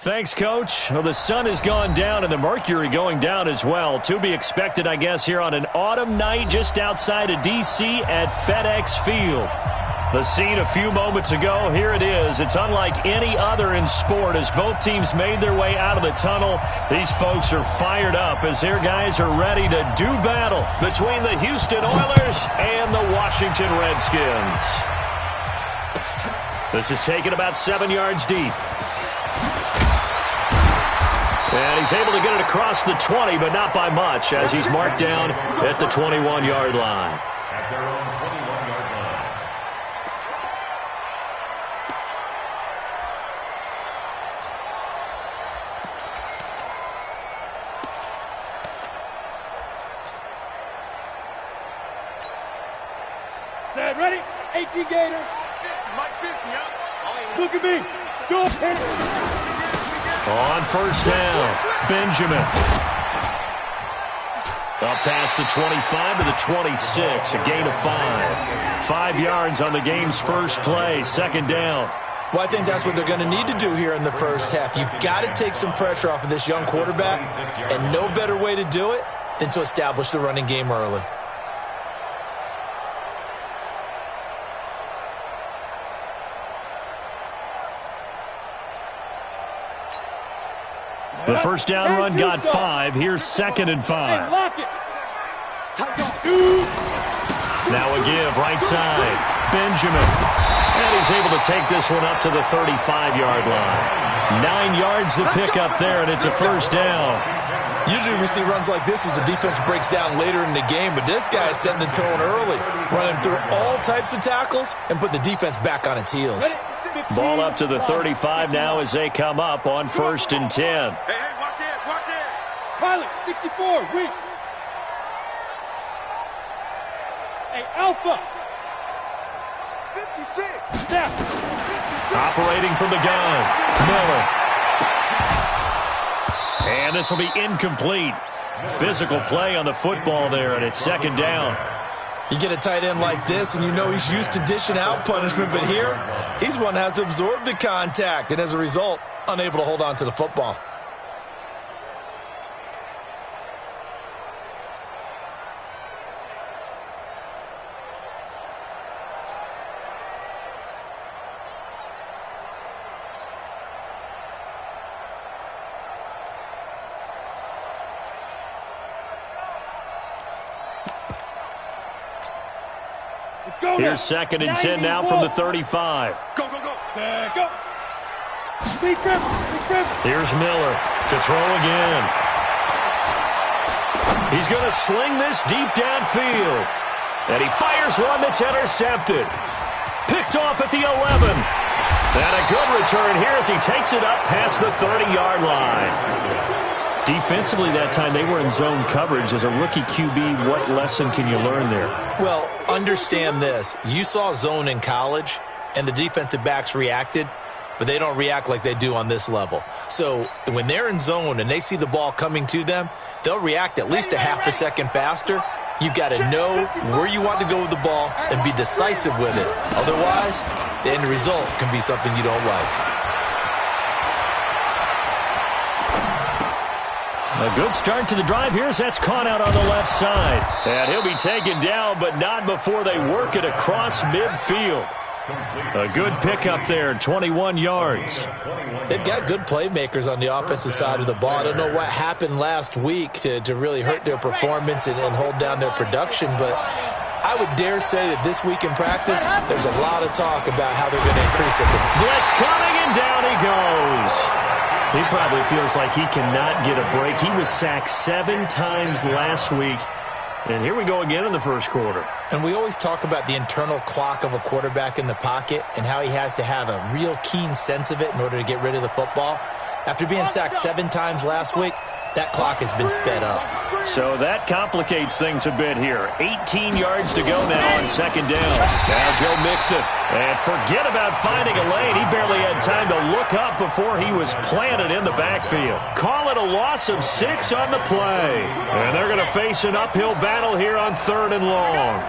Thanks, Coach. Well, the sun has gone down and the mercury going down as well. To be expected, I guess, here on an autumn night just outside of D.C. at FedEx Field. The scene a few moments ago, here it is. It's unlike any other in sport as both teams made their way out of the tunnel. These folks are fired up as their guys are ready to do battle between the Houston Oilers and the Washington Redskins. This is taken about 7 yards deep. And he's able to get it across the 20, but not by much as he's marked down at the 21-yard line. At their own 21-yard line. Set, ready? 18 Gator. Mike 50, huh? Look at me. Go ahead. On first down, Benjamin. Up past the 25 to the 26, a gain of 5. 5 yards on the game's first play, second down. Well, I think that's what they're going to need to do here in the first half. You've got to take some pressure off of this young quarterback, and no better way to do it than to establish the running game early. The first down run got 5. Here's 2nd and 5. Lock it. Now a give, right side. Benjamin. And he's able to take this one up to the 35-yard line. 9 yards to pick up there, and it's a first down. Usually we see runs like this as the defense breaks down later in the game, but this guy is setting the tone early, running through all types of tackles and put the defense back on its heels. Ball up to the 35 now as they come up on 1st and 10. Hey, watch it, watch it. Pilot, 64, weak. Hey, Alpha. 56. Step. Operating from the gun, Miller. And this will be incomplete. Physical play on the football there, and it's 2nd down. You get a tight end like this, and you know he's used to dishing out punishment, but here, he's one that has to absorb the contact, and as a result, unable to hold on to the football. Here's 2nd and 10 now from the 35. Go, go, go. Set, go. Speed grip. Here's Miller to throw again. He's going to sling this deep downfield. And he fires one that's intercepted. Picked off at the 11. And a good return here as he takes it up past the 30-yard line. Defensively that time, they were in zone coverage. As a rookie QB, what lesson can you learn there? Well, understand this. You saw zone in college, and the defensive backs reacted, but they don't react like they do on this level. So when they're in zone and they see the ball coming to them, they'll react at least a half a second faster. You've got to know where you want to go with the ball and be decisive with it. Otherwise, the end result can be something you don't like. A good start to the drive here as that's caught out on the left side. And he'll be taken down, but not before they work it across midfield. A good pickup there, 21 yards. They've got good playmakers on the offensive side of the ball. I don't know what happened last week to really hurt their performance and hold down their production, but I would dare say that this week in practice, there's a lot of talk about how they're going to increase it. Blitz coming, and down he goes. He probably feels like he cannot get a break. He was sacked 7 times last week. And here we go again in the first quarter. And we always talk about the internal clock of a quarterback in the pocket and how he has to have a real keen sense of it in order to get rid of the football. After being sacked 7 times last week, that clock has been sped up. So that complicates things a bit here. 18 yards to go now on 2nd down. Now Joe Mixon. And forget about finding a lane. He barely had time to look up before he was planted in the backfield. Call it a loss of 6 on the play. And they're going to face an uphill battle here on 3rd and long.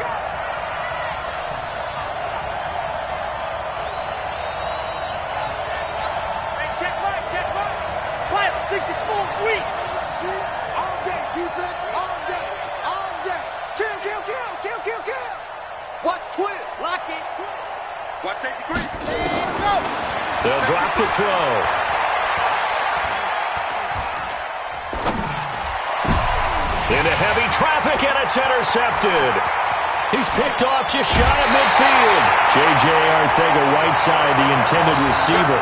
Sweet. All day, defense, all day, all day. Kill, kill, kill, kill, kill, kill. Watch twist, lock it, twist. Watch safety creep. Go. They'll drop to throw. Into heavy traffic, and it's intercepted. He's picked off just shy of midfield. J.J. Arthega, right side, the intended receiver.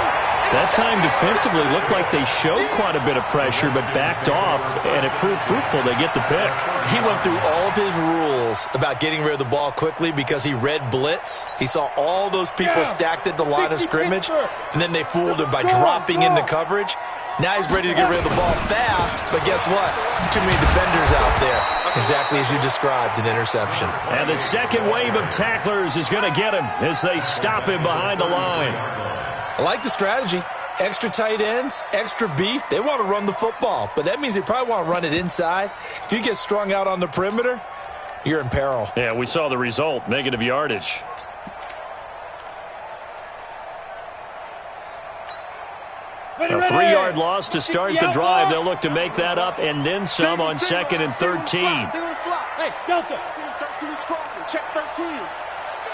That time defensively looked like they showed quite a bit of pressure, but backed off, and it proved fruitful. They get the pick. He went through all of his rules about getting rid of the ball quickly because he read blitz. He saw all those people stacked at the line of scrimmage, and then they fooled him by dropping into coverage. Now he's ready to get rid of the ball fast, but guess what? Too many defenders out there. Exactly as you described, an interception. And the second wave of tacklers is going to get him as they stop him behind the line. I like the strategy. Extra tight ends, extra beef. They want to run the football, but that means they probably want to run it inside. If you get strung out on the perimeter, you're in peril. Yeah, we saw the result, negative yardage. A 3-yard loss to start the drive. They'll look to make that up and then some on 2nd and 13. Hey, Delta. 13 is crossing. Check 13.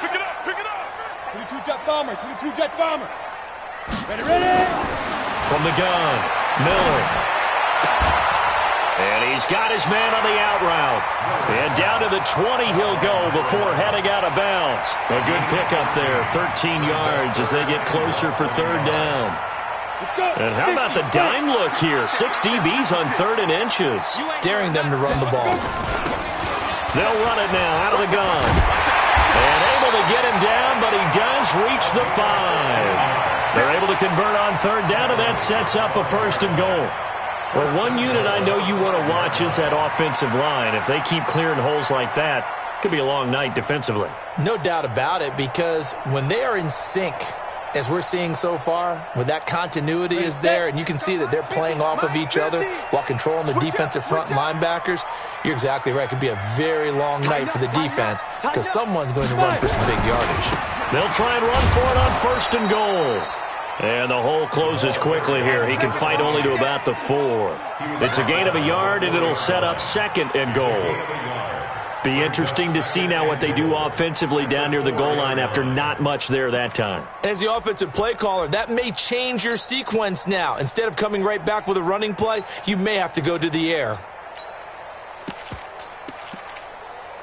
Pick it up, pick it up. 22 jet bomber, 22 jet bomber. Ready. From the gun, Miller. And he's got his man on the out route. And down to the 20 he'll go before heading out of bounds. A good pickup there, 13 yards as they get closer for 3rd down. And how about the dime look here? 6 DBs on 3rd and inches. Daring them to run the ball. They'll run it now out of the gun. And able to get him down, but he does reach the 5. They're able to convert on 3rd down, and that sets up a 1st and goal. Well, one unit I know you want to watch is that offensive line. If they keep clearing holes like that, it could be a long night defensively. No doubt about it, because when they are in sync, as we're seeing so far, when that continuity is there, and you can see that they're playing off of each other while controlling the defensive front linebackers, you're exactly right. It could be a very long night for the defense because someone's going to run for some big yardage. They'll try and run for it on 1st and goal. And the hole closes quickly here. He can fight only to about the 4. It's a gain of a yard, and it'll set up 2nd and goal. Be interesting to see now what they do offensively down near the goal line after not much there that time. As the offensive play caller, that may change your sequence now. Instead of coming right back with a running play, you may have to go to the air.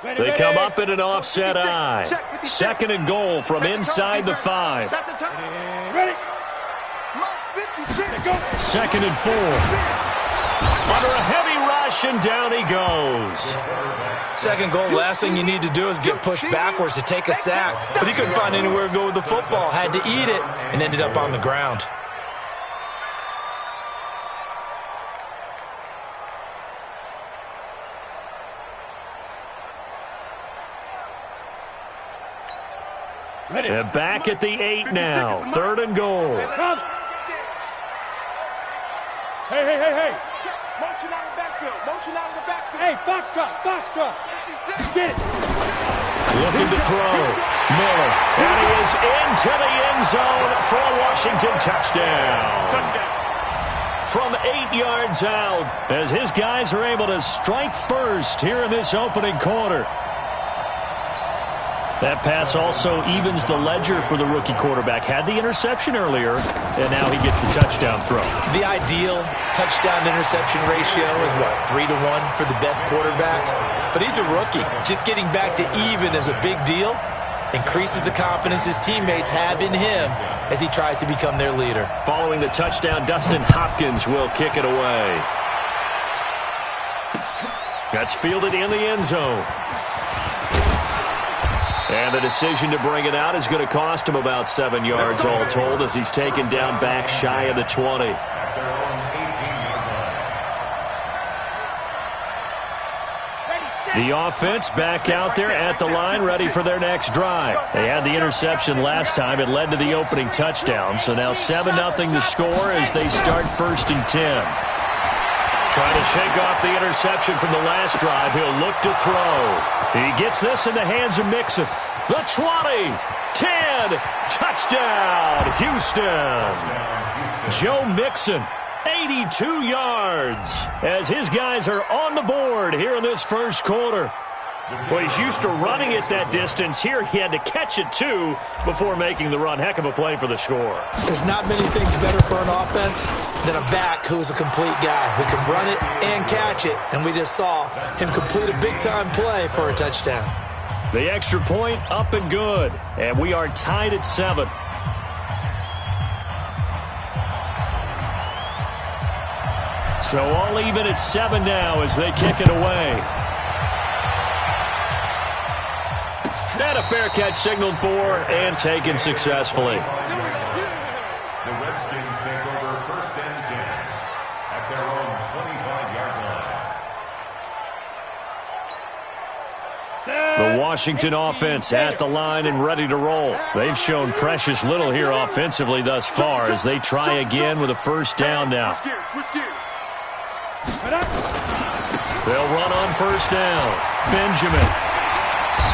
They come up in an offset eye. 2nd and goal from inside the 5. Ready. 2nd and 4. Under a heavy rush, and down he goes. 2nd goal, last thing you need to do is get pushed backwards to take a sack. But he couldn't find anywhere to go with the football. Had to eat it and ended up on the ground. And back at the 8 now. 3rd and goal. Hey. Motion out of the backfield. Motion out of the backfield. Hey, Foxtrot. Get it. Looking to throw. Miller. And he is into the end zone for a Washington touchdown. From 8 yards out, as his guys are able to strike first here in this opening quarter. That pass also evens the ledger for the rookie quarterback. Had the interception earlier, and now he gets the touchdown throw. The ideal touchdown-interception ratio is, what, 3-1 for the best quarterbacks? But he's a rookie. Just getting back to even is a big deal. Increases the confidence his teammates have in him as he tries to become their leader. Following the touchdown, Dustin Hopkins will kick it away. That's fielded in the end zone. And the decision to bring it out is going to cost him about 7 yards all told as he's taken down back shy of the 20. The offense back out there at the line ready for their next drive. They had the interception last time. It led to the opening touchdown. So now 7-0 to score as they start 1st and 10. Trying to shake off the interception from the last drive. He'll look to throw. He gets this in the hands of Mixon. The 20, 10, touchdown, Houston. Joe Mixon 82 yards as his guys are on the board here in this first quarter. Well, he's used to running it that distance. Here he had to catch it, too, before making the run. Heck of a play for the score. There's not many things better for an offense than a back who's a complete guy who can run it and catch it. And we just saw him complete a big-time play for a touchdown. The extra point up and good. And we are tied at 7. So all even at 7 now as they kick it away. And a fair catch signaled for and taken successfully. The Redskins take over 1st and 10 at their own 25-yard line. The Washington offense at the line and ready to roll. They've shown precious little here offensively thus far as they try again with a first down now. They'll run on first down. Benjamin.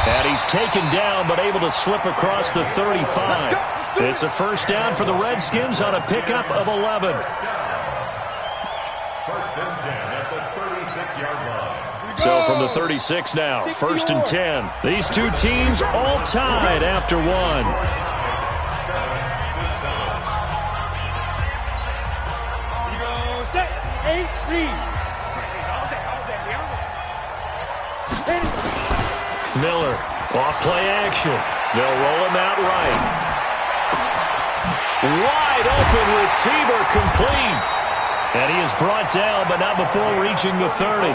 And he's taken down but able to slip across the 35. It's a first down for the Redskins on a pickup of 11. 1st and 10 at the 36-yard line. So from the 36 now, 1st and 10. These two teams all tied after one. 8-3. Miller, off play action. They'll roll him out right. Wide open receiver complete. And he is brought down, but not before reaching the 30.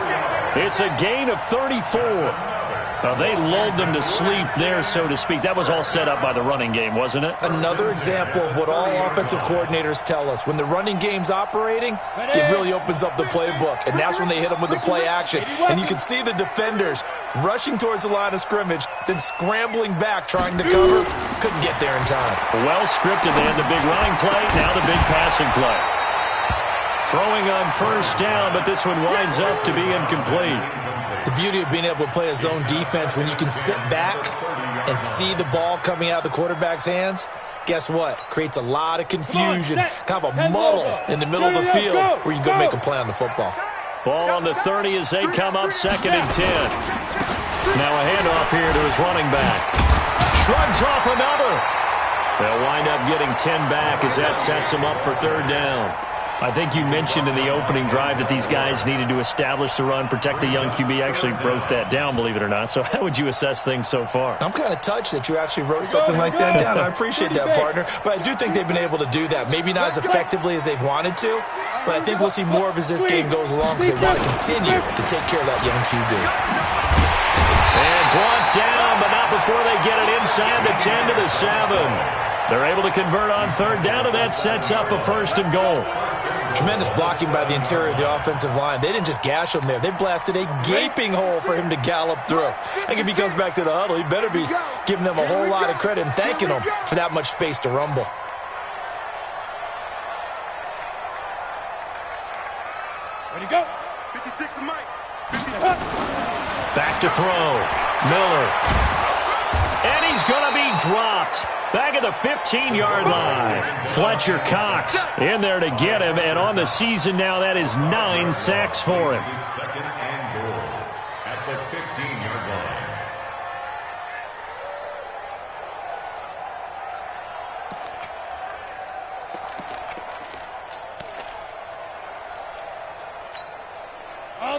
It's a gain of 34. They lulled them to sleep there, so to speak. That was all set up by the running game, wasn't it? Another example of what all offensive coordinators tell us. When the running game's operating, it really opens up the playbook. And that's when they hit them with the play action. And you can see the defenders rushing towards the line of scrimmage, then scrambling back, trying to cover. Couldn't get there in time. Well scripted. They had the big running play, now the big passing play. Throwing on first down, but this one winds up to be incomplete. The beauty of being able to play a zone defense when you can sit back and see the ball coming out of the quarterback's hands, guess what? Creates a lot of confusion, kind of a muddle in the middle of the field where you can go make a play on the football. Ball on the 30 as they come up 2nd and 10. Now a handoff here to his running back. Shrugs off another. They'll wind up getting 10 back as that sets them up for 3rd down. I think you mentioned in the opening drive that these guys needed to establish the run, protect the young QB. I actually wrote that down, believe it or not. So how would you assess things so far? I'm kind of touched that you actually wrote something like that down. I appreciate that, partner. But I do think they've been able to do that. Maybe not as effectively as they've wanted to, but I think we'll see more of as this game goes along because they want to continue to take care of that young QB. And brought down, but not before they get it inside the 10 to the 7. They're able to convert on 3rd down, and that sets up a 1st and goal. Tremendous blocking by the interior of the offensive line. They didn't just gash him there. They blasted a gaping hole for him to gallop through. I think if he comes back to the huddle, he better be giving them a whole lot of credit and thanking them for that much space to rumble. Ready to go. 56 to Mike. Back to throw. Miller. And he's going to be dropped. Back at the 15-yard line. Fletcher Cox in there to get him. And on the season now, that is 9 sacks for him. 2nd and goal at the 15-yard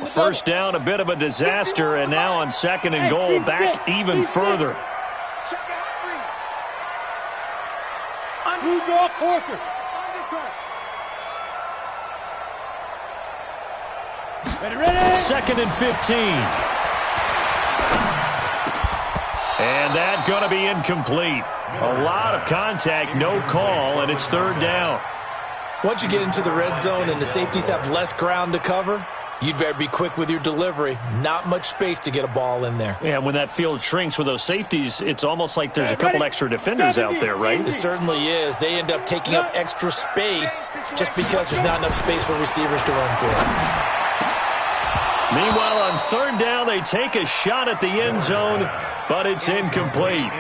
line. First down, a bit of a disaster. And now on 2nd and goal, back even further. Who's off Porter? 2nd and 15. And that going to be incomplete. A lot of contact, no call, and it's 3rd down. Once you get into the red zone and the safeties have less ground to cover, you'd better be quick with your delivery. Not much space to get a ball in there. Yeah, when that field shrinks with those safeties, it's almost like there's a couple extra defenders out there, right? It certainly is. They end up taking up extra space just because there's not enough space for receivers to run through. Meanwhile, on 3rd down, they take a shot at the end zone, but it's incomplete.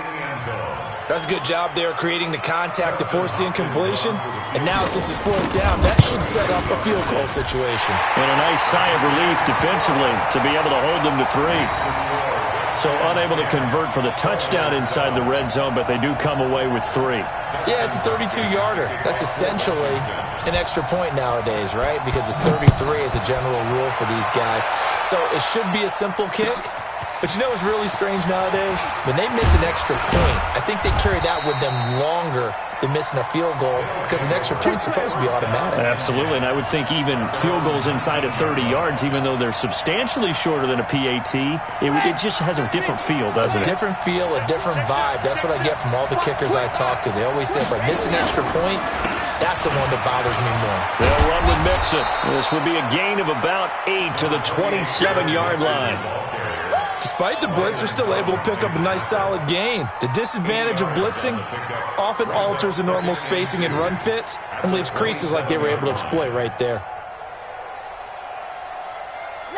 That's a good job there creating the contact to force the incompletion. And now since it's fourth down, that should set up a field goal situation. And a nice sigh of relief defensively to be able to hold them to 3. So unable to convert for the touchdown inside the red zone, but they do come away with 3. Yeah, it's a 32-yarder. That's essentially an extra point nowadays, right? Because it's 33 as a general rule for these guys. So it should be a simple kick. But you know what's really strange nowadays? When they miss an extra point, I think they carry that with them longer than missing a field goal because an extra point's supposed to be automatic. Absolutely, and I would think even field goals inside of 30 yards, even though they're substantially shorter than a PAT, it just has a different feel, doesn't it? A different feel, a different vibe. That's what I get from all the kickers I talk to. They always say if I miss an extra point, that's the one that bothers me more. They'll run with Mixon. This will be a gain of about 8 to the 27-yard line. Despite the blitz, they're still able to pick up a nice solid gain. The disadvantage of blitzing often alters the normal spacing and run fits and leaves creases like they were able to exploit right there.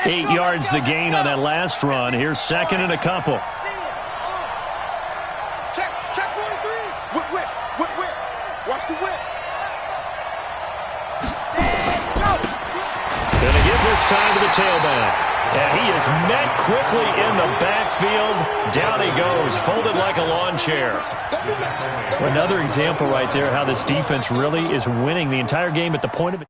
8 yards the gain on that last run. Here's second and a couple. Chkaho3. Whip. Watch the whip. Gonna give this time to the tailback. And he is met quickly in the backfield. Down he goes, folded like a lawn chair. Another example right there how this defense really is winning the entire game at the point of it.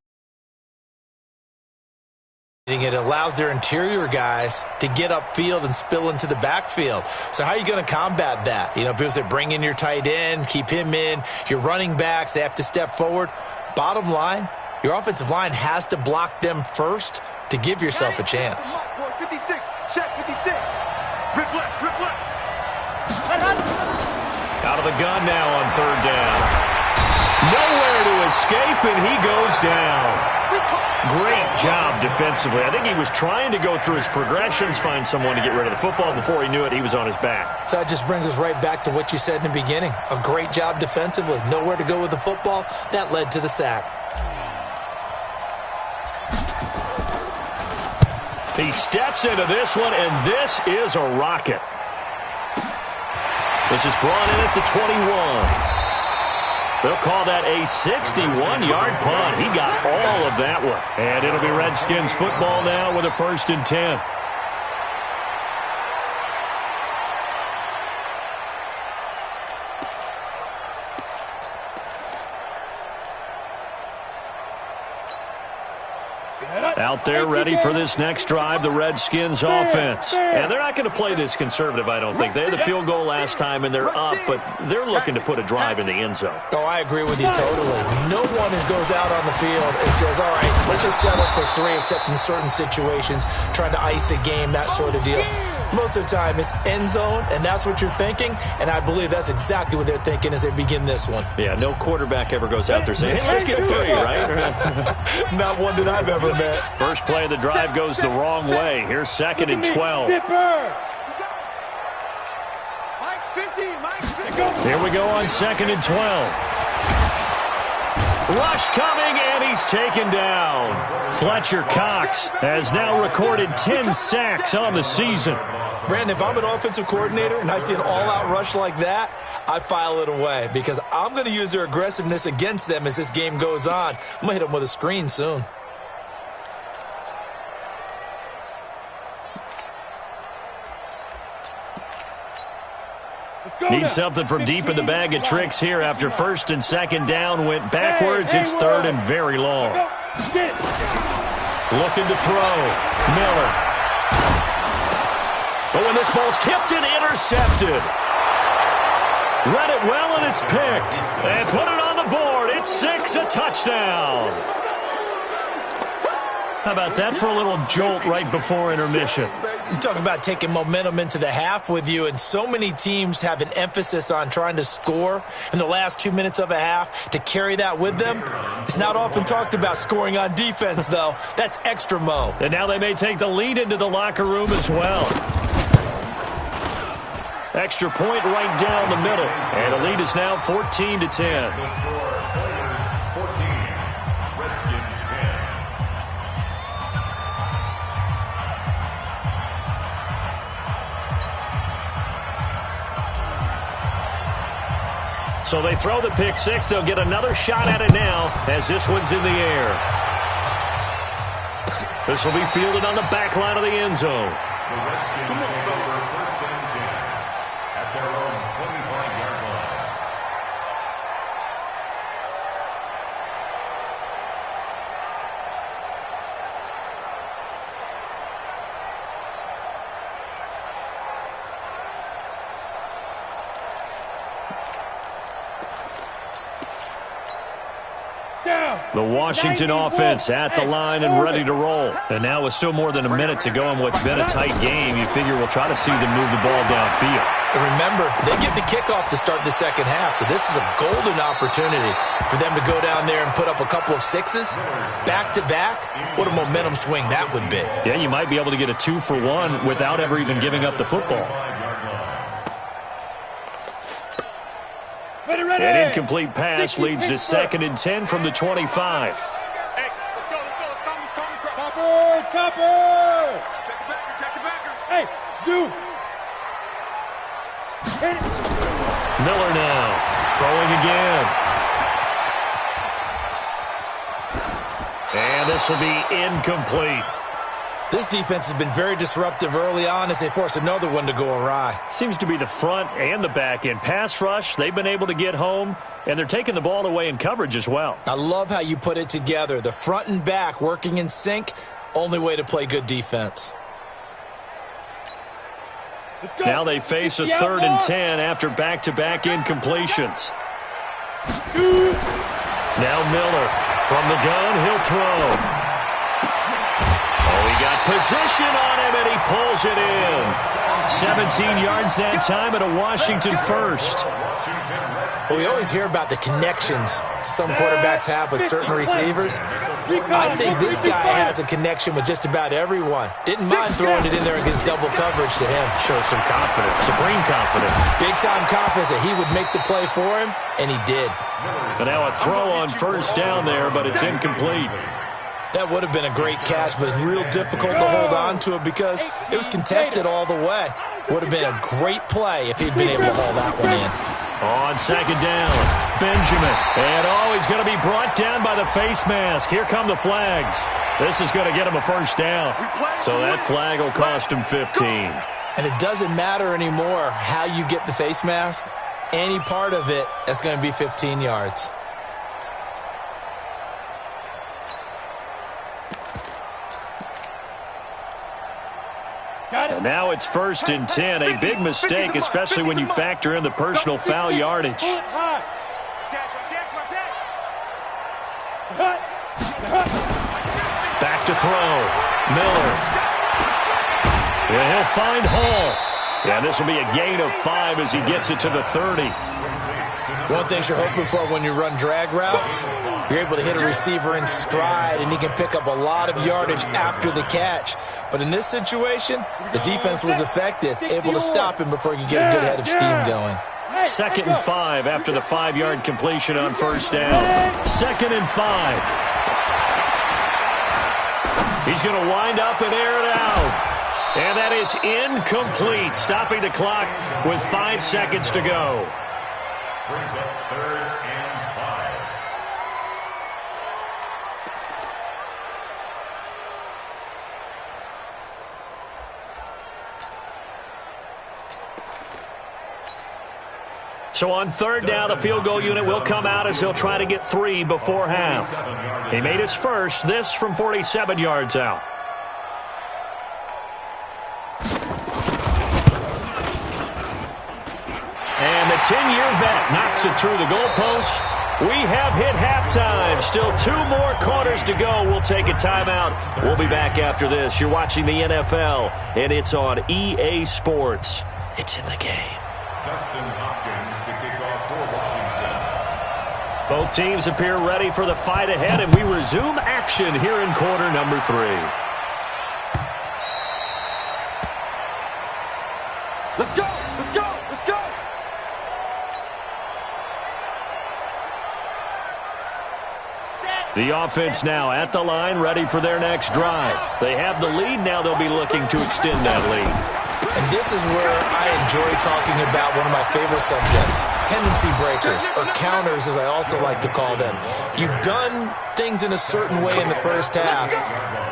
It allows their interior guys to get upfield and spill into the backfield. So how are you going to combat that? You know, people say bring in your tight end, keep him in. Your running backs, they have to step forward. Bottom line, your offensive line has to block them first to give yourself a chance. 56, check 56. Rip left. Out of the gun now on third down. Nowhere to escape, and he goes down. Great job defensively. I think he was trying to go through his progressions, find someone to get rid of the football. Before he knew it, he was on his back. So that just brings us right back to what you said in the beginning. A great job defensively. Nowhere to go with the football. That led to the sack. He steps into this one, and this is a rocket. This is brought in at the 21. They'll call that a 61-yard punt. He got all of that one. And it'll be Redskins football now with a 1st and 10. Out there ready for this next drive, the Redskins offense. And they're not going to play this conservative, I don't think. They had the field goal last time, and they're up, but they're looking to put a drive in the end zone. Oh, I agree with you totally. No one goes out on the field and says, all right, let's just settle for 3, except in certain situations, trying to ice a game, that sort of deal. Most of the time, it's end zone, and that's what you're thinking, and I believe that's exactly what they're thinking as they begin this one. Yeah, no quarterback ever goes out there saying, hey, let's get 3, right? Not one that I've ever met. First play of the drive goes the wrong way. Here's 2nd and 12. Mike's 50. Here we go on 2nd and 12. Rush coming, and he's taken down. Fletcher Cox has now recorded 10 sacks on the season. Brandon, if I'm an offensive coordinator and I see an all-out rush like that, I file it away because I'm going to use their aggressiveness against them as this game goes on. I'm going to hit them with a screen soon. Need something from deep in the bag of tricks here after 1st and 2nd down. Went backwards. It's 3rd and very long. Looking to throw. Miller. But when this ball's tipped and intercepted. Read it well, and it's picked. And put it on the board. It's 6, a touchdown. How about that for a little jolt right before intermission? You talk about taking momentum into the half with you, and so many teams have an emphasis on trying to score in the last 2 minutes of a half to carry that with them. It's not often talked about scoring on defense, though. That's extra mo. And now they may take the lead into the locker room as well. Extra point right down the middle. And the lead is now 14-10. So they throw the pick six. They'll get another shot at it now as this one's in the air. This will be fielded on the back line of the end zone. The Redskins take over first and 10 at their own 25-yard line. The Washington offense at the line and ready to roll. And now with still more than a minute to go in what's been a tight game, you figure we'll try to see them move the ball downfield. And remember, they get the kickoff to start the second half, so this is a golden opportunity for them to go down there and put up a couple of sixes back-to-back. What a momentum swing that would be. Yeah, you might be able to get a 2-for-1 without ever even giving up the football. An incomplete pass leads to 2nd and 10 from the 25. Hey, let's go. Topper! Check the backer. Hey, zoom. Hit it. Miller now throwing again. And this will be incomplete. This defense has been very disruptive early on as they force another one to go awry. Seems to be the front and the back end. Pass rush, they've been able to get home, and they're taking the ball away in coverage as well. I love how you put it together. The front and back working in sync, only way to play good defense. Now they face a 3rd and 10 after back-to-back incompletions. Now Miller from the gun, he'll throw. He got position on him, and he pulls it in. 17 yards that time at a Washington first. Well, we always hear about the connections some quarterbacks have with certain receivers. I think this guy has a connection with just about everyone. Didn't mind throwing it in there against double coverage to him. Shows some confidence, supreme confidence. Big-time confidence that he would make the play for him, and he did. And now a throw on first down there, but it's incomplete. That would have been a great catch, but it's real difficult to hold on to it because it was contested all the way. Would have been a great play if he'd been able to haul that one in. On second down, Benjamin. And he's going to be brought down by the face mask. Here come the flags. This is going to get him a first down. So that flag will cost him 15. And it doesn't matter anymore how you get the face mask. Any part of it is going to be 15 yards. And now it's 1st and 10. A big mistake, especially when you factor in the personal foul yardage. Back to throw. Miller. And he'll find Hall. Yeah, this will be a gain of 5 as he gets it to the 30. One thing you're hoping for when you run drag routes, you're able to hit a receiver in stride, and he can pick up a lot of yardage after the catch. But in this situation, the defense was effective, able to stop him before he could get a good head of steam going. 2nd and 5 after the 5-yard completion on first down. 2nd and 5. He's going to wind up and air it out. And that is incomplete, stopping the clock with 5 seconds to go. Brings up 3rd and 5. So on 3rd down, the field goal unit will come out as they'll try to get 3 before half. He made his first, this from 47 yards out. And the 10-year vet knocks it through the goalpost. We have hit halftime. Still 2 more quarters to go. We'll take a timeout. We'll be back after this. You're watching the NFL, and it's on EA Sports. It's in the game. Dustin Hopkins to kick off for Washington. Both teams appear ready for the fight ahead, and we resume action here in quarter number 3. Let's go! Let's go! Let's go! The offense now at the line, ready for their next drive. They have the lead. Now they'll be looking to extend that lead. And this is where I enjoy talking about one of my favorite subjects, tendency breakers, or counters as I also like to call them. You've done things in a certain way in the first half,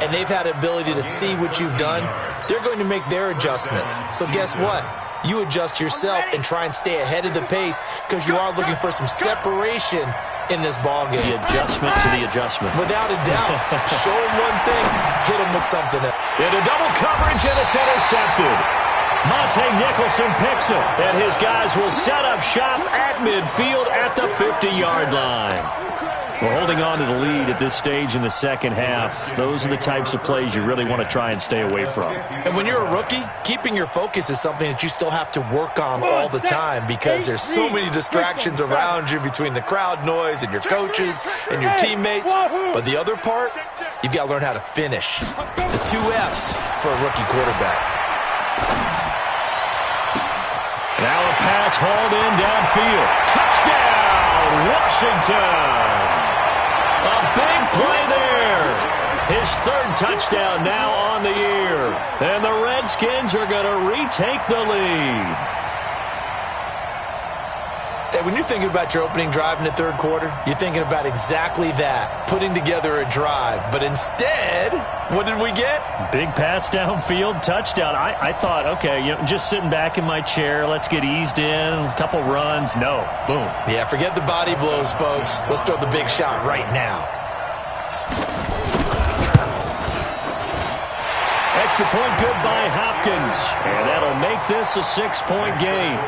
and they've had the ability to see what you've done. They're going to make their adjustments. So guess what? You adjust yourself and try and stay ahead of the pace because you are looking for some separation in this ballgame. The adjustment to the adjustment. Without a doubt. Show them one thing, hit them with something else. Into double coverage, and it's intercepted. Monte Nicholson picks it, and his guys will set up shop at midfield at the 50-yard line. We're holding on to the lead at this stage in the second half. Those are the types of plays you really want to try and stay away from. And when you're a rookie, keeping your focus is something that you still have to work on all the time because there's so many distractions around you between the crowd noise and your coaches and your teammates. But the other part, you've got to learn how to finish. The 2 F's for a rookie quarterback. Now a pass hauled in downfield. Touchdown, Washington! A big play there. His 3rd touchdown now on the year. And the Redskins are going to retake the lead. And when you're thinking about your opening drive in the 3rd quarter, you're thinking about exactly that, putting together a drive. But instead, what did we get? Big pass downfield, touchdown. I thought, okay, just sitting back in my chair, let's get eased in, a couple runs. No, boom. Yeah, forget the body blows, folks. Let's throw the big shot right now. Extra point good by Hopkins. And that'll make this a 6-point game.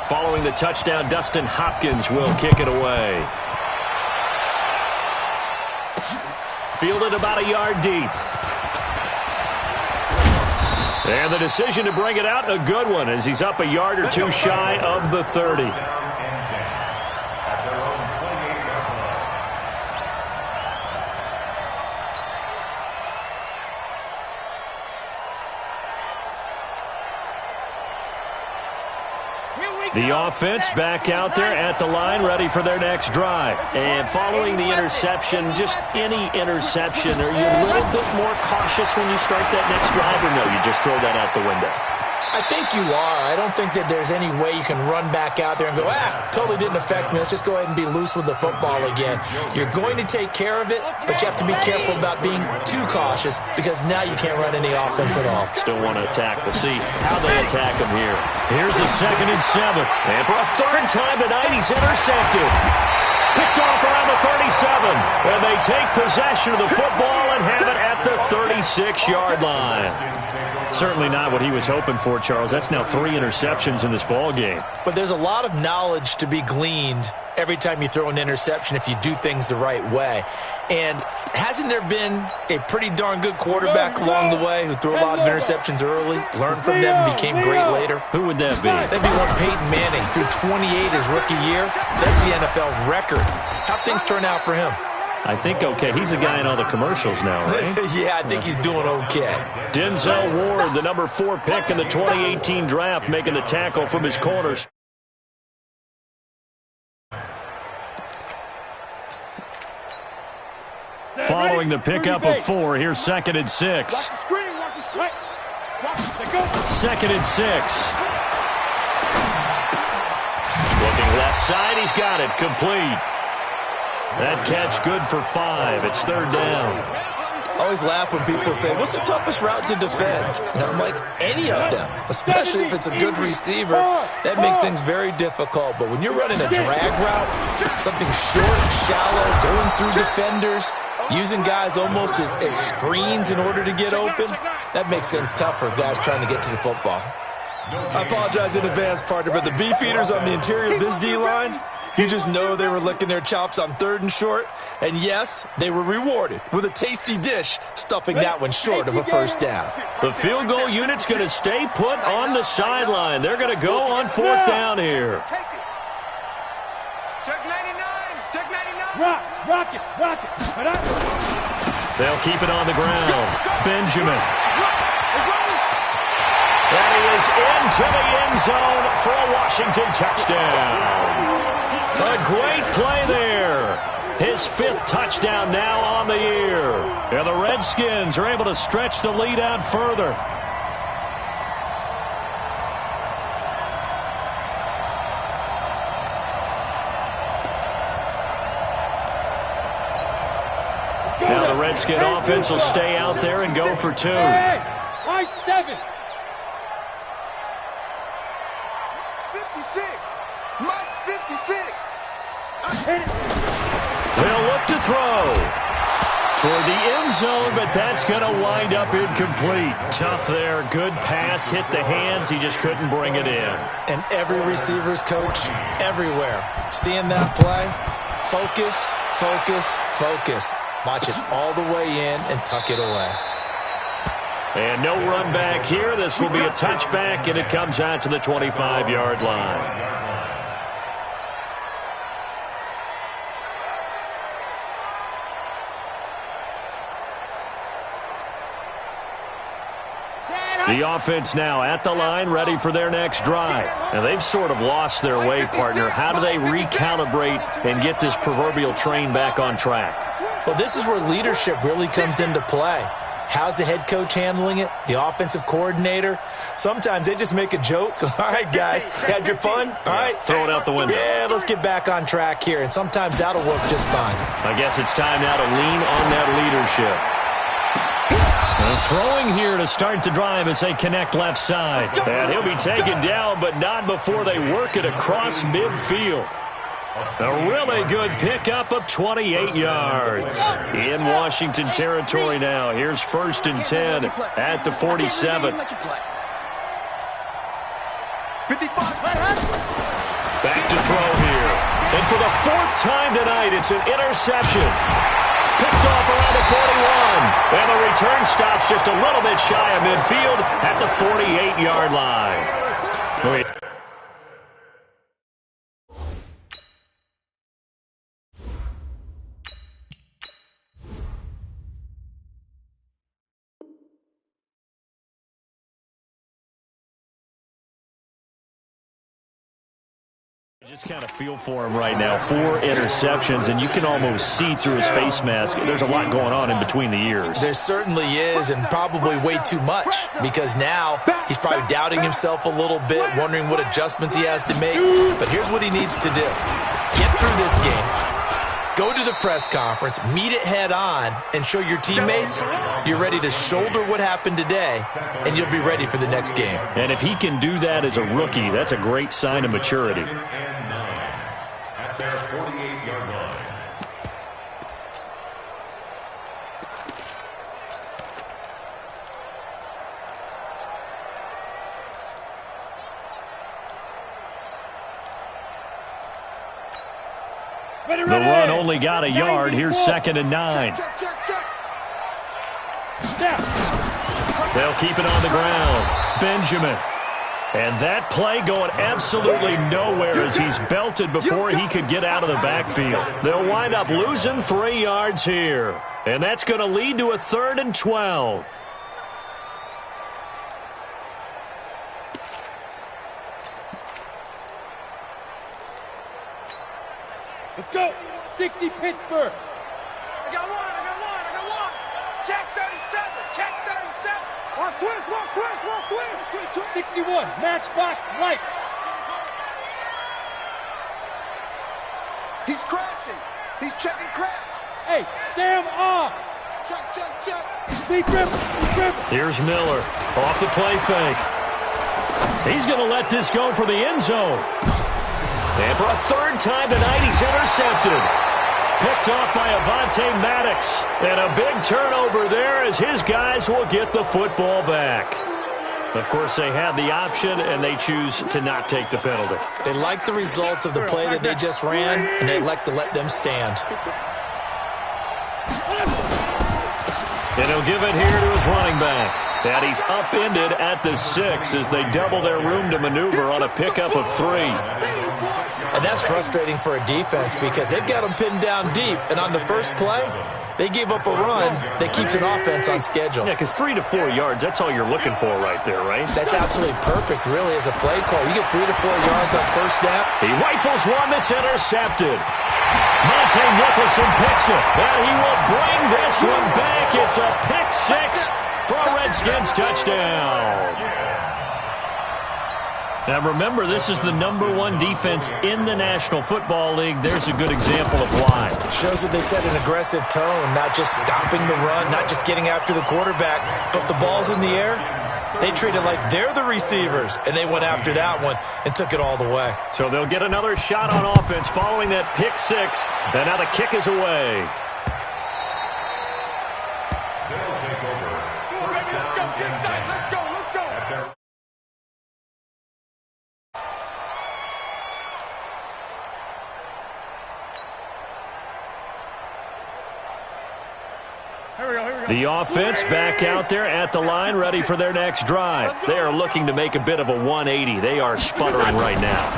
Following the touchdown, Dustin Hopkins will kick it away. Fielded about a yard deep. And the decision to bring it out, a good one, as he's up a yard or 2 shy of the 30. The offense back out there at the line, ready for their next drive. And following the interception, just any interception, are you a little bit more cautious when you start that next drive, or no, you just throw that out the window? I think you are. I don't think that there's any way you can run back out there and go, totally didn't affect me. Let's just go ahead and be loose with the football again. You're going to take care of it, but you have to be careful about being too cautious because now you can't run any offense at all. Still want to attack. We'll see how they attack him here. Here's a 2nd and 7. And for a 3rd time tonight, he's intercepted. Picked off around the 37. And they take possession of the football and have it at the 36-yard line. Certainly not what he was hoping for, Charles. That's now 3 interceptions in this ball game. But there's a lot of knowledge to be gleaned every time you throw an interception if you do things the right way. And hasn't there been a pretty darn good quarterback along the way who threw a lot of interceptions early, learned from them, and became great later? Who would that be? That'd be one Peyton Manning, threw 28 his rookie year. That's the NFL record. How'd things turn out for him? I think okay. He's a guy in all the commercials now, right? Yeah, I think he's doing okay. Denzel Ward, the number 4 pick in the 2018 draft, making the tackle from his corners. Following the pickup of 4, here's 2nd and 6. 2nd and 6. Looking left side, he's got it, complete. That catch good for 5. It's 3rd down. I always laugh when people say, what's the toughest route to defend? And I'm like, any of them, especially if it's a good receiver. That makes things very difficult. But when you're running a drag route, something short, shallow, going through defenders, using guys almost as screens in order to get open, that makes things tough for guys trying to get to the football. I apologize in advance, partner, but the beefeaters on the interior of this D-line, you just know they were licking their chops on 3rd and short. And yes, they were rewarded with a tasty dish, stuffing that one short of a 1st down. The field goal unit's going to stay put on the sideline. They're going to go on 4th down here. Check 99. Check 99. Rock it. They'll keep it on the ground. Benjamin. And he is into the end zone for a Washington touchdown. A great play there. His 5th touchdown now on the year. And the Redskins are able to stretch the lead out further. Now the Redskin offense will stay out there and go for 2. High 7. 56. Mike's 56. They'll look to throw toward the end zone, but that's going to wind up incomplete. Tough there. Good pass. Hit the hands. He just couldn't bring it in. And every receiver's coach everywhere. Seeing that play, focus, focus, focus. Watch it all the way in and tuck it away. And no run back here. This will be a touchback, and it comes out to the 25-yard line. The offense now at the line, ready for their next drive. And they've sort of lost their way, partner. How do they recalibrate and get this proverbial train back on track? Well, this is where leadership really comes into play. How's the head coach handling it? The offensive coordinator? Sometimes they just make a joke. All right, guys, had your fun? All right. Throw it out the window. Yeah, let's get back on track here. And sometimes that'll work just fine. I guess it's time now to lean on that leadership. And throwing here to start the drive as they connect left side. And he'll be taken down, but not before they work it across midfield. A really good pickup of 28 yards. In Washington territory now. Here's 1st and 10 at the 47. Back to throw here. And for the 4th time tonight, it's an interception. Picked off around the 41. And the return stops just a little bit shy of midfield at the 48-yard line. Just kind of feel for him right now. 4 interceptions, and you can almost see through his face mask. There's a lot going on in between the ears. There certainly is, and probably way too much, because now he's probably doubting himself a little bit, wondering what adjustments he has to make. But here's what he needs to do. Get through this game. Go to the press conference, meet it head on, and show your teammates you're ready to shoulder what happened today, and you'll be ready for the next game. And if he can do that as a rookie, that's a great sign of maturity. At their 48-yard line. The run only got a yard. Here's 2nd and 9. They'll keep it on the ground. Benjamin. And that play going absolutely nowhere as he's belted before he could get out of the backfield. They'll wind up losing 3 yards here. And that's going to lead to a 3rd and 12. Let's go. 60 Pittsburgh. I got one. Check 37. Check 37. Watch twist. 61 Matchbox Lights. He's crashing. He's checking crash. Hey, Sam off. Check. Deep grip. Here's Miller off the play fake. He's going to let this go for the end zone. And for a 3rd time tonight, he's intercepted. Picked off by Avonte Maddox. And a big turnover there as his guys will get the football back. Of course, they had the option, and they choose to not take the penalty. They like the results of the play that they just ran, and they elect to let them stand. And he'll give it here to his running back. And he's upended at the 6 as they double their room to maneuver on a pickup of 3. And that's frustrating for a defense because they've got them pinned down deep. And on the first play, They gave up a run that keeps an offense on schedule. Yeah, because 3 to 4 yards, that's all you're looking for right there, right? That's absolutely perfect, really, as a play call. You get 3 to 4 yards on first down. He rifles one that's intercepted. Monte Nicholson picks it, and he will bring this one back. It's a pick six for a Redskins touchdown. Now remember, this is the #1 defense in the National Football League. There's a good example of why. Shows that they set an aggressive tone, not just stopping the run, not just getting after the quarterback, but the ball's in the air. They treat it like they're the receivers, and they went after that one and took it all the way. So they'll get another shot on offense following that pick six, and now the kick is away. They'll take over. First down and 10. Let's go. At their The offense back out there at the line, ready for their next drive. They are looking to make a bit of a 180. They are sputtering right now.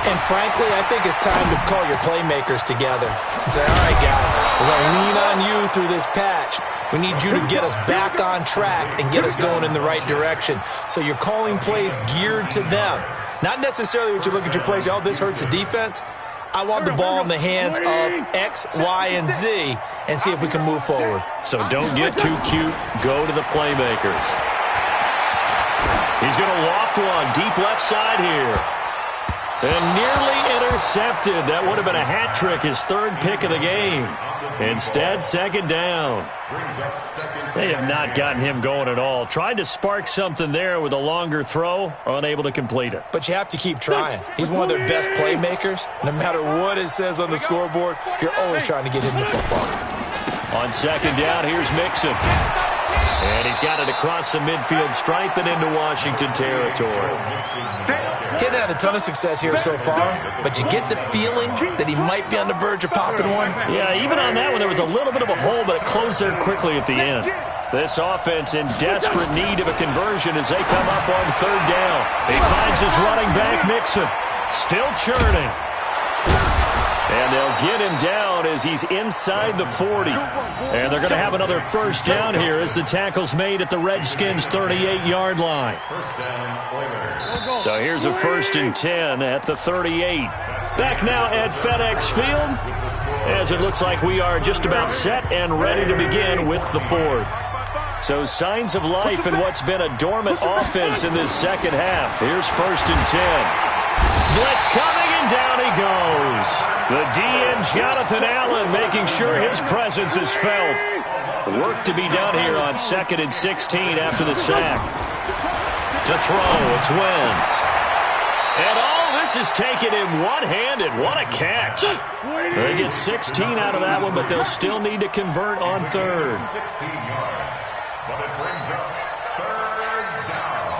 And frankly, I think it's time to call your playmakers together and say, all right, guys, we're going to lean on you through this patch. We need you to get us back on track and get us going in the right direction. So you're calling plays geared to them. Not necessarily when you look at your plays, oh, this hurts the defense. I want the ball in the hands of X, Y, and Z and see if we can move forward. So don't get too cute. Go to the playmakers. He's going to loft one deep left side here. And nearly intercepted. That would have been a hat trick, his third pick of the game. Instead, second down. They have not gotten him going at all. Tried to spark something there with a longer throw, unable to complete it. But you have to keep trying. He's one of their best playmakers. No matter what it says on the scoreboard, you're always trying to get him the football. On second down, here's Mixon. And he's got it across the midfield stripe and into Washington territory. Getting had a ton of success here so far, but you get the feeling that he might be on the verge of popping one. Yeah, even on that one, there was a little bit of a hole, but it closed there quickly at the end. This offense in desperate need of a conversion as they come up on third down. He finds his running back, Mixon, still churning. And they'll get him down as he's inside the 40. And they're going to have another first down here as the tackle's made at the Redskins' 38-yard line. So here's a 1st and 10 at the 38. Back now at FedEx Field as it looks like we are just about set and ready to begin with the 4th. So signs of life in what's been a dormant offense in this second half. Here's 1st and 10. Blitz coming, and down he goes. The DN, Jonathan Allen, making sure his presence is felt. Work to be done here on 2nd and 16 after the sack. To throw, it's Wentz. And all this is taken in one-handed. What a catch. They get 16 out of that one, but they'll still need to convert on third. 16 yards. But it brings up third down.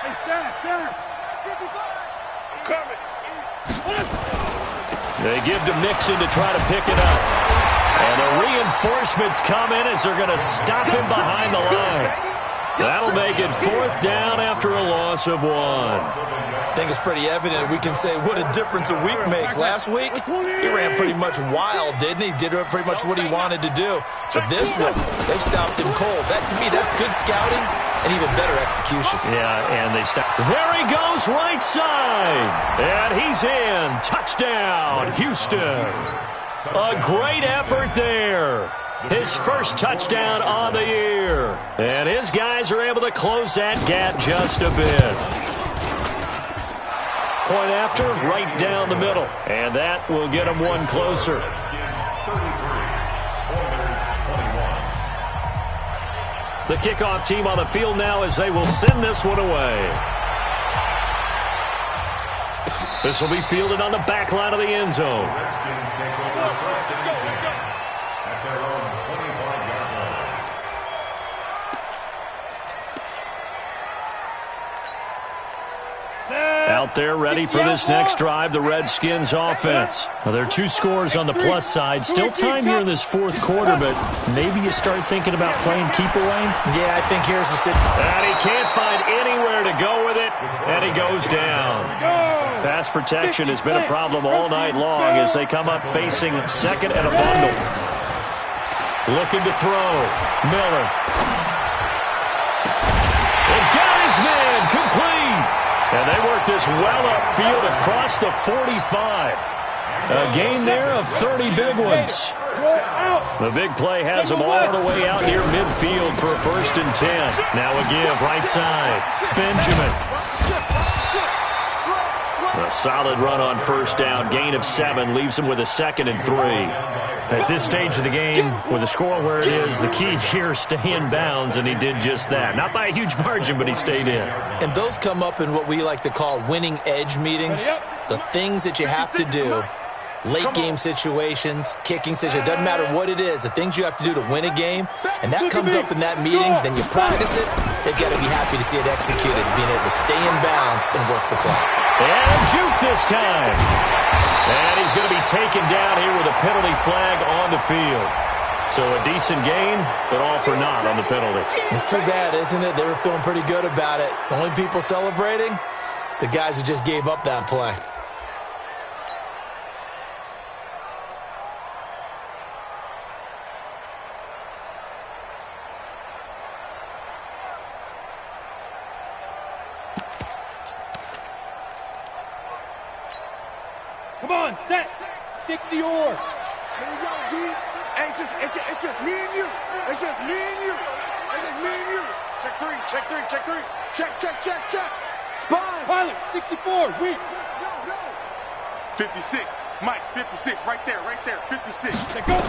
Hey, stand. 55. Coming. They give to Mixon to try to pick it up. And the reinforcements come in as they're going to stop him behind the line. That'll make it 4th down after a loss of 1. I think it's pretty evident. We can say what a difference a week makes. Last week, he ran pretty much wild, didn't he? Did pretty much what he wanted to do. But this one, they've stopped him cold. That, to me, that's good scouting and even better execution. Yeah, and they stop. There he goes, right side. And he's in. Touchdown, Houston. A great effort there. His first touchdown on the year. And his guys are able to close that gap just a bit. Point after, right down the middle. And that will get him one closer. The kickoff team on the field now as they will send this one away. This will be fielded on the back line of the end zone. Redskins take over 1st and 10 at their own 25-yard line. Out there ready for this next drive, the Redskins offense. Now, there are 2 scores on the plus side. Still time here in this 4th quarter, but maybe you start thinking about playing keep away. Yeah, I think here's the situation. And he can't find anywhere to go with it, and he goes down. Pass protection has been a problem all night long as they come up facing second and a bundle. Looking to throw. Miller. And got his man complete. And they work this well upfield across the 45. A gain there of 30 big ones. The big play has them all the way out near midfield for a 1st and 10. Now a give right side. Benjamin. A solid run on 1st down. Gain of 7 leaves him with a 2nd and 3. At this stage of the game, with the score where it is, the key here is stay in bounds, and he did just that. Not by a huge margin, but he stayed in. And those come up in what we like to call winning edge meetings. The things that you have to do. Late game situations, kicking situations, doesn't matter what it is, the things you have to do to win a game, and that comes up in that meeting, then you practice it, they've got to be happy to see it executed, being able to stay in bounds and work the clock. And juke this time. And he's going to be taken down here with a penalty flag on the field. So a decent gain, but all for naught on the penalty. It's too bad, isn't it? They were feeling pretty good about it. The only people celebrating, the guys who just gave up that play. Come on, set. 60 or. Here we go, G. Hey, it's just me and you. It's just me and you. It's just me and you. Check 3, check 3, check 3. Check. Spine. Pilot, 64, weak. 56. Mike, 56. Right there, 56. Let go.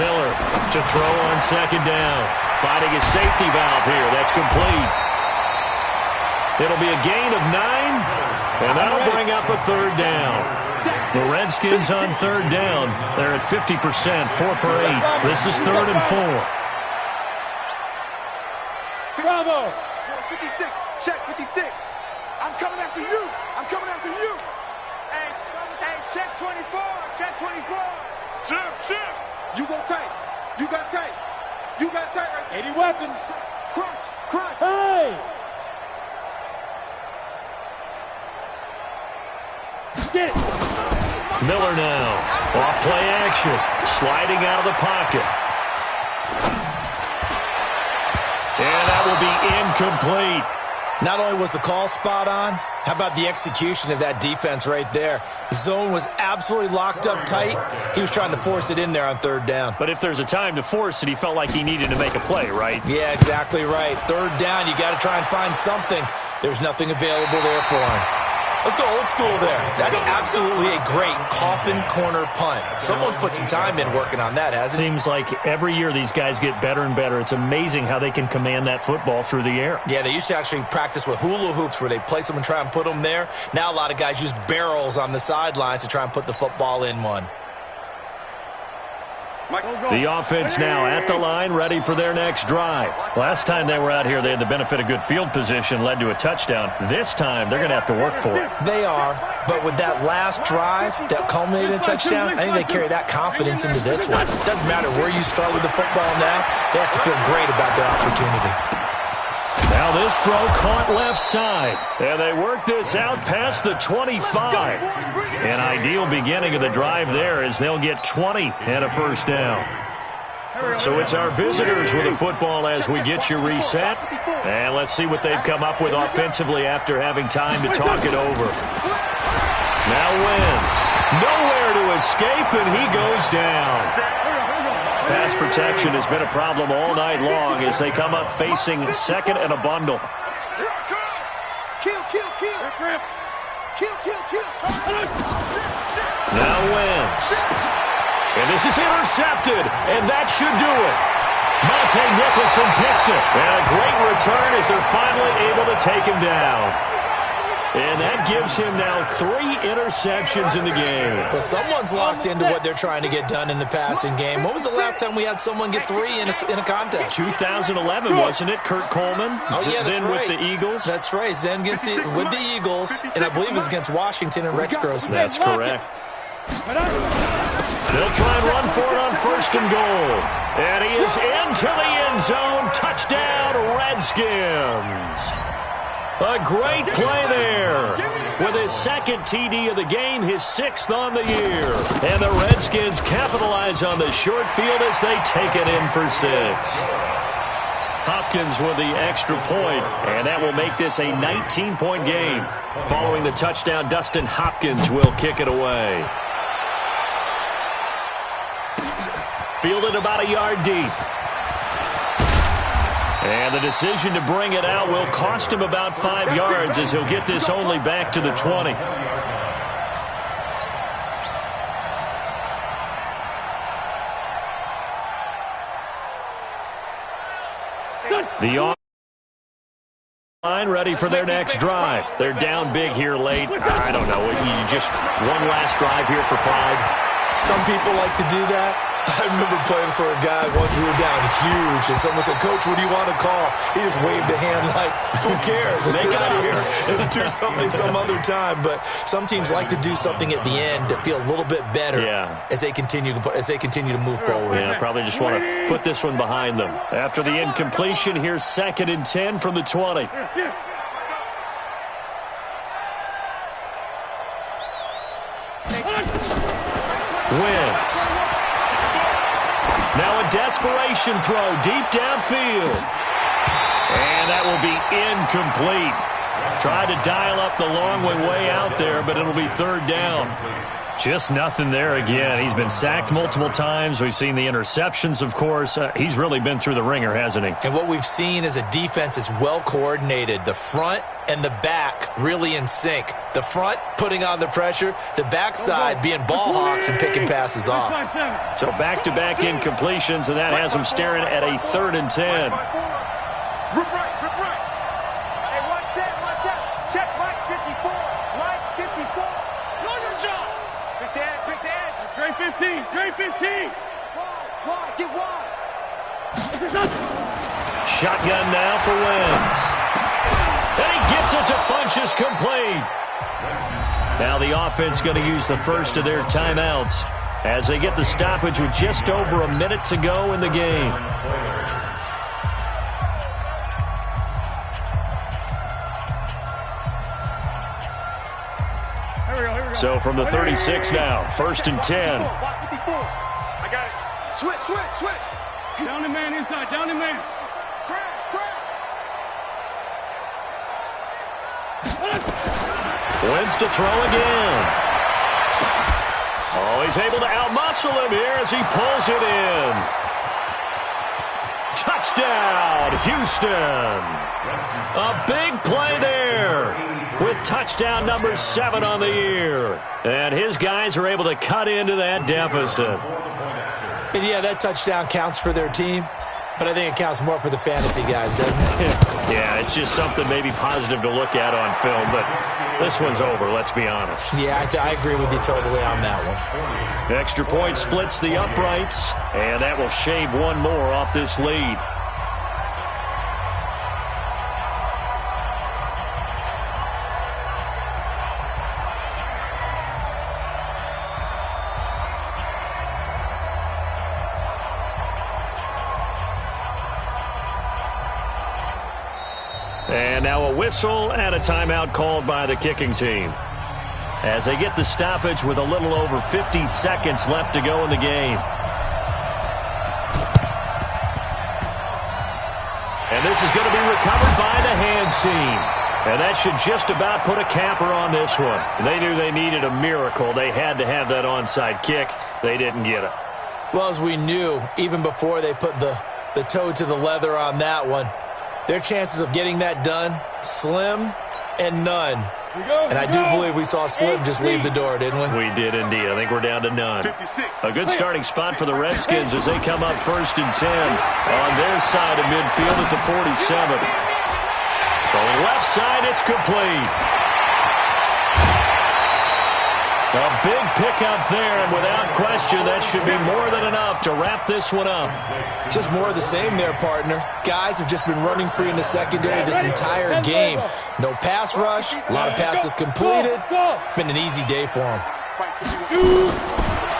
Miller to throw on 2nd down. Finding his safety valve here. That's complete. It'll be a gain of 9, and that'll bring up a 3rd down. The Redskins on 3rd down. They're at 50%, 4 for 8. This is 3rd and 4. Bravo. 56. Check 56. I'm coming after you. Hey, check 24. Check 24. Shift. You got tape. Right there. 80 weapons. Crunch. Hey. Get it. Miller now. Off play action. Sliding out of the pocket. And that will be incomplete. Not only was the call spot on, how about the execution of that defense right there? The zone was absolutely locked up tight. He was trying to force it in there on 3rd down. But if there's a time to force it, he felt like he needed to make a play, right? Yeah, exactly right. 3rd down, you got to try and find something. There's nothing available there for him. Let's go old school there. That's absolutely a great coffin corner punt. Someone's put some time in working on that, hasn't it? Seems like every year these guys get better and better. It's amazing how they can command that football through the air. Yeah, they used to actually practice with hula hoops where they place them and try and put them there. Now a lot of guys use barrels on the sidelines to try and put the football in one. The offense now at the line, ready for their next drive. Last time they were out here, they had the benefit of good field position, led to a touchdown. This time, they're going to have to work for it. They are, but with that last drive that culminated in a touchdown, I think they carry that confidence into this one. It doesn't matter where you start with the football now. They have to feel great about their opportunity. Now this throw caught left side. And they work this out past the 25. An ideal beginning of the drive there as they'll get 20 and a 1st down. So it's our visitors with the football as we get you reset. And let's see what they've come up with offensively after having time to talk it over. Now Wentz. Nowhere to escape, and he goes down. Pass protection has been a problem all night long as they come up facing 2nd and a bundle. Kill. Now Wentz. And this is intercepted, and that should do it. Monte Nicholson picks it. And a great return as they're finally able to take him down. And that gives him now 3 interceptions in the game. Well, someone's locked into what they're trying to get done in the passing game. When was the last time we had someone get 3 in a contest? 2011, wasn't it? Kurt Coleman? Oh, yeah, that's then right. with the Eagles? That's right. Then with the Eagles, and I believe it was against Washington and Rex Grossman. That's correct. They'll try and run for it on 1st and goal. And he is into the end zone. Touchdown, Redskins. A great play there. With his second TD of the game, his 6th on the year. And the Redskins capitalize on the short field as they take it in for 6. Hopkins with the extra point, and that will make this a 19-point game. Following the touchdown, Dustin Hopkins will kick it away. Fielded about a yard deep. And the decision to bring it out will cost him about 5 yards as he'll get this only back to the 20. The line ready for their next drive. They're down big here late. I don't know. You just one last drive here for pride. Some people like to do that. I remember playing for a guy once. We were down huge, and someone said, "Coach, what do you want to call?" He just waved a hand like, "Who cares? Let's get out of here and do something some other time." But some teams like to do something at the end to feel a little bit better as they continue to move forward. Yeah, probably just want to put this one behind them. After the incompletion, here's 2nd and 10 from the 20. Wentz. Now a desperation throw deep downfield. And that will be incomplete. Tried to dial up the long way out there, but it'll be 3rd down. Just nothing there again. He's been sacked multiple times. We've seen the interceptions, of course. He's really been through the ringer, hasn't he? And what we've seen is a defense that's well coordinated. The front and the back really in sync. The front putting on the pressure, the backside being ball hawks and picking passes off. So back-to-back incompletions, and that has him staring at a 3rd and 10. Rip right. Hey, one set. Check Mike 54. Mike 54. Know your job. Pick the edge. Great 15. Wide. Get wide. Shotgun now for Wentz. And he gets it to Funchess complete. Now the offense going to use the first of their timeouts as they get the stoppage with just over a minute to go in the game. Here we go. So from the 36 now, 1st and 10. I got it. Switch. Down the man inside. Down the man. Crash. Wentz to throw again. Oh, he's able to outmuscle him here as he pulls it in. Touchdown, Houston. A big play there with touchdown number 7 on the year. And his guys are able to cut into that deficit. And yeah, that touchdown counts for their team, but I think it counts more for the fantasy guys, doesn't it? Yeah, it's just something maybe positive to look at on film, but this one's over, let's be honest. Yeah, I agree with you totally on that one. Extra point splits the uprights, and that will shave one more off this lead. And now a whistle and a timeout called by the kicking team as they get the stoppage with a little over 50 seconds left to go in the game. And this is going to be recovered by the hands team. And that should just about put a capper on this one. They knew they needed a miracle. They had to have that onside kick. They didn't get it. Well, as we knew, even before they put the toe to the leather on that one, their chances of getting that done, slim and none. And I do believe we saw Slim just leave the door, didn't we? We did indeed. I think we're down to none. A good starting spot for the Redskins as they come up 1st and 10 on their side of midfield at the 47. Throwing left side, it's complete. A big pickup there, and without question, that should be more than enough to wrap this one up. Just more of the same there, partner. Guys have just been running free in the secondary this entire game. No pass rush, a lot of passes completed. Been an easy day for them.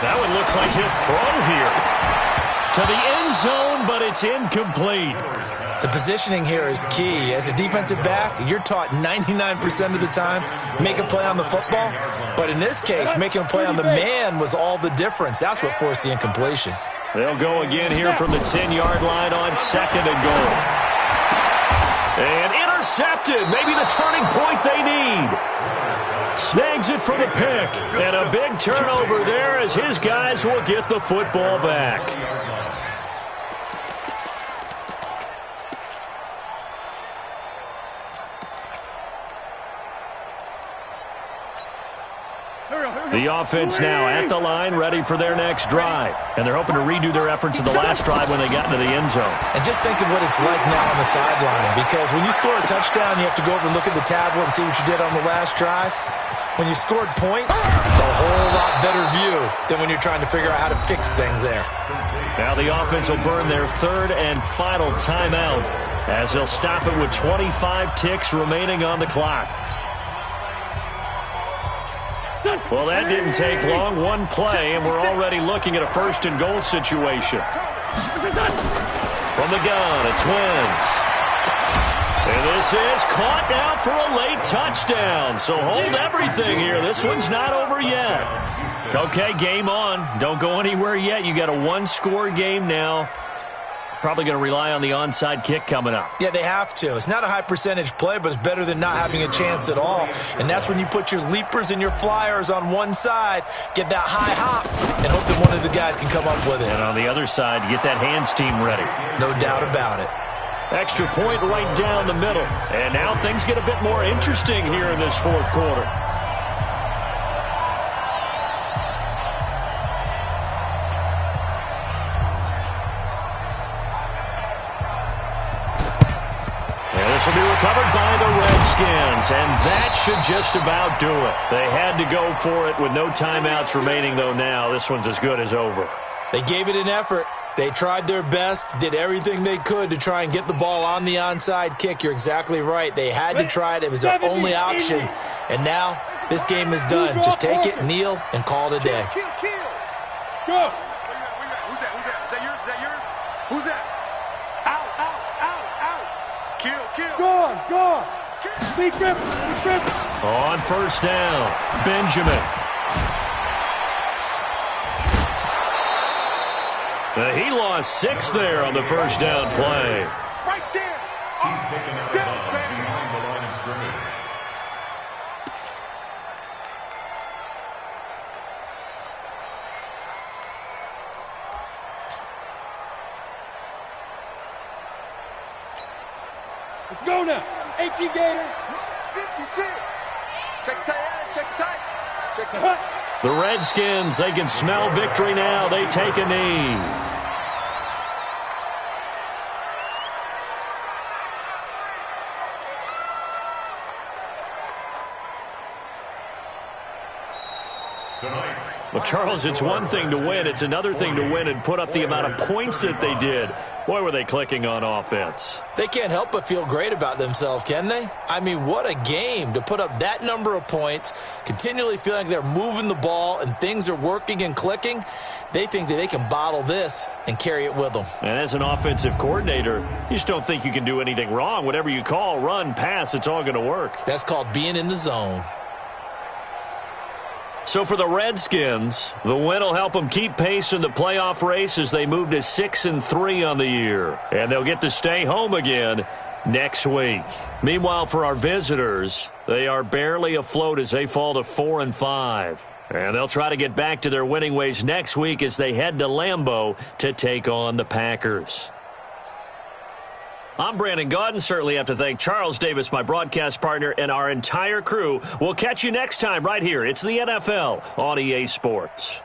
That one looks like he'll throw here. to the end zone, but it's incomplete. The positioning here is key. As a defensive back, you're taught 99% of the time, make a play on the football. But in this case, making a play on the man was all the difference. That's what forced the incompletion. They'll go again here from the 10-yard line on 2nd and goal. And intercepted. Maybe the turning point they need. Snags it for the pick. And a big turnover there as his guys will get the football back. The offense now at the line, ready for their next drive. And they're hoping to redo their efforts in the last drive when they got into the end zone. And just think of what it's like now on the sideline. Because when you score a touchdown, you have to go over and look at the tablet and see what you did on the last drive. When you scored points, it's a whole lot better view than when you're trying to figure out how to fix things there. Now the offense will burn their 3rd and final timeout as they'll stop it with 25 ticks remaining on the clock. Well, that didn't take long. One play, and we're already looking at a 1st and goal situation. From the gun, it's Wentz. And this is caught now for a late touchdown. So hold everything here. This one's not over yet. Okay, game on. Don't go anywhere yet. You got a 1-score game now. Probably going to rely on the onside kick coming up. Yeah, they have to. It's not a high percentage play, but it's better than not having a chance at all. And that's when you put your leapers and your flyers on one side, get that high hop, and hope that one of the guys can come up with it. And on the other side, you get that hands team ready. No doubt about it. Extra point right down the middle. And now things get a bit more interesting here in this 4th quarter. This will be recovered by the Redskins, and that should just about do it. They had to go for it with no timeouts remaining, though now. This one's as good as over. They gave it an effort. They tried their best, did everything they could to try and get the ball on the onside kick. You're exactly right. They had to try it. It was their only option. And now this game is done. Just take it, kneel, and call it a day. Go. Who's that? Is that yours? Who's that? Out. Kill. Go on. Be tripping. On 1st down, Benjamin. He lost 6 there on the 1st down play. Right there. He's taken out behind the line of scrimmage. Let's go now. 18 Gator. 56. Check the tight. The Redskins, they can smell victory now. They take a knee. Well, Charles, it's one thing to win. It's another thing to win and put up the amount of points that they did. Boy, were they clicking on offense. They can't help but feel great about themselves, can they? I mean, what a game to put up that number of points, continually feeling like they're moving the ball and things are working and clicking. They think that they can bottle this and carry it with them. And as an offensive coordinator, you just don't think you can do anything wrong. Whatever you call, run, pass, it's all going to work. That's called being in the zone. So for the Redskins, the win will help them keep pace in the playoff race as they move to 6-3 on the year. And they'll get to stay home again next week. Meanwhile, for our visitors, they are barely afloat as they fall to 4-5. And they'll try to get back to their winning ways next week as they head to Lambeau to take on the Packers. I'm Brandon Gaudin. Certainly have to thank Charles Davis, my broadcast partner, and our entire crew. We'll catch you next time right here. It's the NFL on EA Sports.